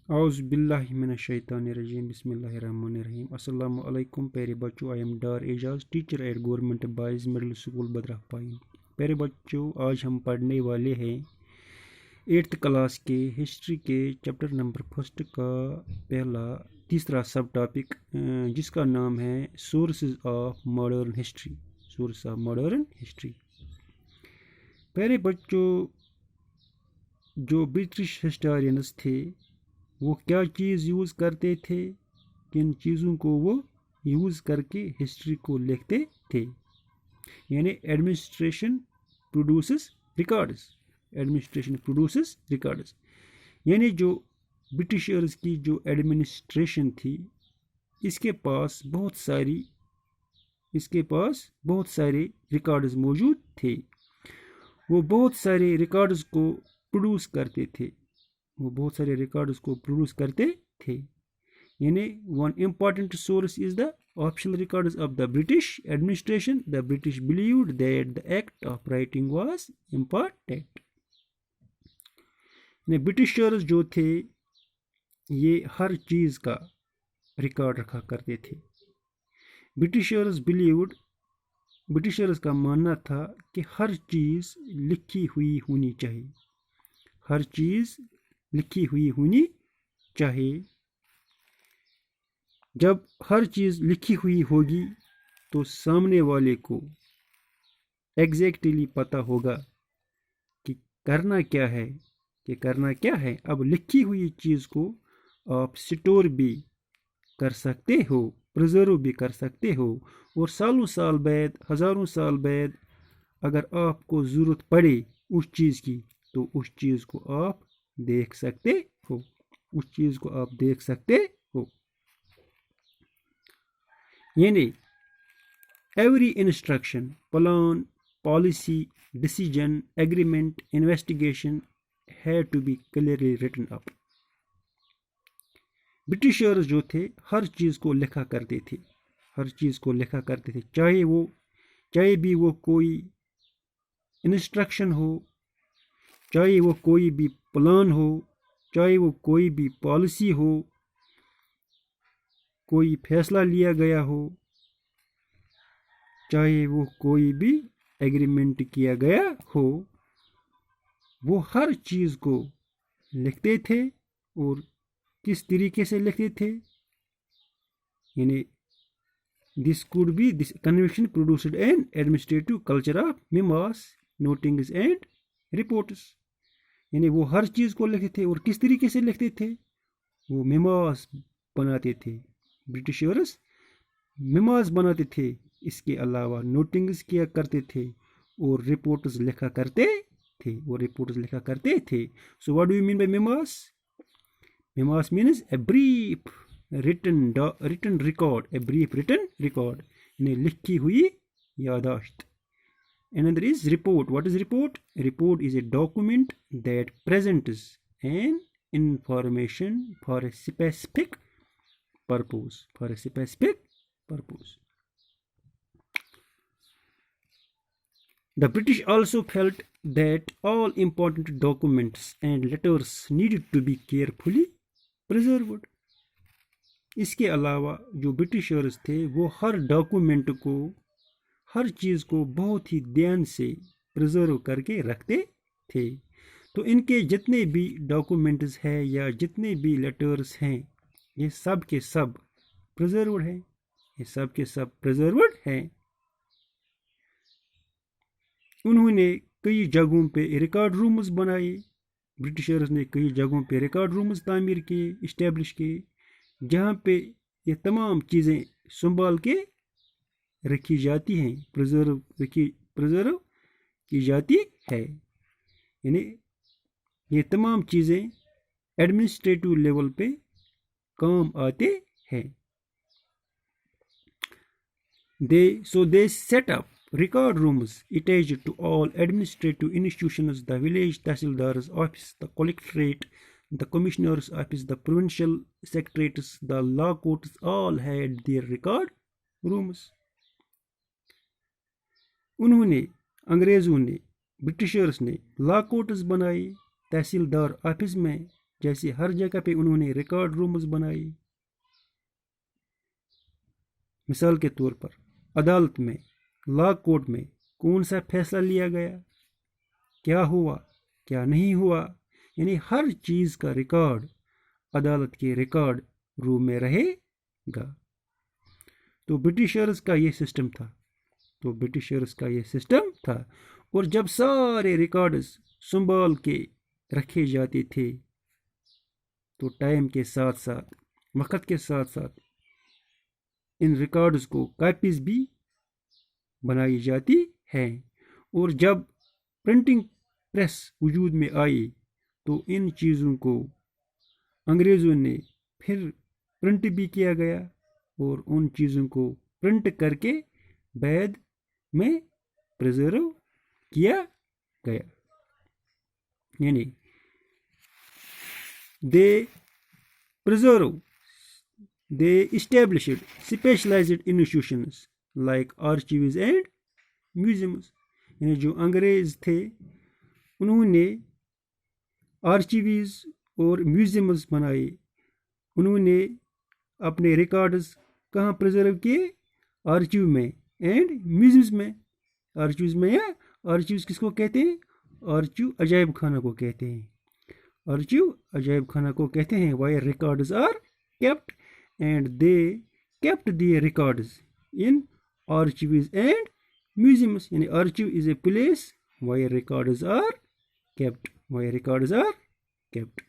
اعوذ باللہ من الشیطان الرجیم بسم اللہ الرحمن الرحیم السلام علیکم پیارے بچوں. I am Dar Ejaz, teacher at government boys middle school Badra Payeen. پیارے بچوں, آج ہم پڑھنے والے ہیں 8th کلاس کے ہسٹری کے چیپٹر نمبر 1 کا تیسرا سب ٹاپک, جس کا نام ہے sources of modern history. Source of modern history. پیارے بچوں, جو برٹش ہسٹورینز تھے وہ کیا چیز یوز کرتے تھے, کن چیزوں کو وہ یوز کر کے ہسٹری کو لکھتے تھے. یعنی administration produces records. Administration produces records یعنی جو برٹشرز کی جو ایڈمنسٹریشن تھی, اس کے پاس بہت سارے ریکارڈز موجود تھے. وہ بہت سارے ریکارڈز کو پروڈیوس کرتے تھے. یعنی one important source is the official records of the British administration. The British believed that the act of writing was important. یعنی برٹشرز جو تھے یہ ہر چیز کا ریکارڈ رکھا کرتے تھے. برٹشرز کا ماننا تھا کہ ہر چیز لکھی ہوئی ہونی چاہیے. ہر چیز لکھی ہوئی ہونی چاہیے. جب ہر چیز لکھی ہوئی ہوگی تو سامنے والے کو ایگزیکٹلی پتہ ہوگا کہ کرنا کیا ہے. اب لکھی ہوئی چیز کو آپ سٹور بھی کر سکتے ہو, پرزرو بھی کر سکتے ہو, اور سالوں سال بعد, ہزاروں سال بعد اگر آپ کو ضرورت پڑے اس چیز کی تو اس چیز کو آپ دیکھ سکتے ہو. یعنی every instruction, plan, policy, decision, agreement, investigation had to be clearly written up. Britishers جو تھے ہر چیز کو لکھا کرتے تھے. چاہے بھی وہ کوئی انسٹرکشن ہو, چاہے وہ کوئی بھی پلان ہو, چاہے وہ کوئی بھی پالیسی ہو, کوئی فیصلہ لیا گیا ہو, چاہے وہ کوئی بھی ایگریمنٹ کیا گیا ہو, وہ ہر چیز کو لکھتے تھے. اور کس طریقے سے لکھتے تھے, یعنی this convention produced an administrative culture of memos, notings and reports. یعنی وہ ہر چیز کو لکھتے تھے. اور کس طریقے سے لکھتے تھے, وہ میموز بناتے تھے. برٹشرز میموز بناتے تھے. اس کے علاوہ نوٹنگز کیا کرتے تھے اور رپورٹس لکھا کرتے تھے. So what do you mean by memos? Memos means a brief written record. یعنی لکھی ہوئی یادداشت. Another is report. What is report? Report is a document that presents an information for a specific purpose. The British also felt that all important documents and letters needed to be carefully preserved. اس کے علاوہ جو Britishers تھے وہ ہر document کو, ہر چیز کو بہت ہی دھیان سے پرزرو کر کے رکھتے تھے. تو ان کے جتنے بھی ڈاکومنٹس ہیں یا جتنے بھی لیٹرز ہیں یہ سب کے سب پرزروڈ ہیں. انہوں نے کئی جگہوں پہ ریکارڈ رومز بنائے. برٹشرز نے کئی جگہوں پہ ریکارڈ رومز تعمیر کیے, اسٹیبلش کیے, جہاں پہ یہ تمام چیزیں سنبھال کے رکھی جاتی ہیں, پرزرو کی جاتی ہے. یعنی یہ تمام چیزیں ایڈمنسٹریٹو لیول پہ کام آتے ہیں. They set up record rooms attached to all administrative institutions, the village tahsildar's office, the collectorate, the commissioner's office, the provincial secretariats, the law courts, all had their record rooms. انگریزوں نے, Britishers نے لا courts بنائے, تحصیلدار office میں جیسے ہر جگہ پہ انہوں نے ریکارڈ رومز بنائے. مثال کے طور پر عدالت میں، لا کورٹ میں کون سا فیصلہ لیا گیا، کیا ہوا، کیا نہیں ہوا، یعنی ہر چیز کا ریکارڈ عدالت کے ریکارڈ روم میں رہے گا. تو برٹشرز کا یہ سسٹم تھا. اور جب سارے ریکارڈز سنبھال کے رکھے جاتے تھے تو ٹائم کے ساتھ ساتھ، وقت کے ساتھ ساتھ ان ریکارڈز کو کاپیز بھی بنائی جاتی ہیں. اور جب پرنٹنگ پریس وجود میں آئی تو ان چیزوں کو انگریزوں نے پھر پرنٹ بھی کیا گیا اور ان چیزوں کو پرنٹ کر کے بعد میں پریزرو کیا گیا. یعنی they established specialized institutions like archives and museums. یعنی جو انگریز تھے انہوں نے آرچیویز اور میوزیمز بنائے. انہوں نے اپنے ریکارڈز کہاں پریزرو کیے؟ آرچیو میں اینڈ میوزیمز میں. آرچیوز کس کو کہتے ہیں؟ آرچیو عجائب خانہ کو کہتے ہیں. where records are kept and they kept the records in archives and museums. یعنی archive is a place where records are kept.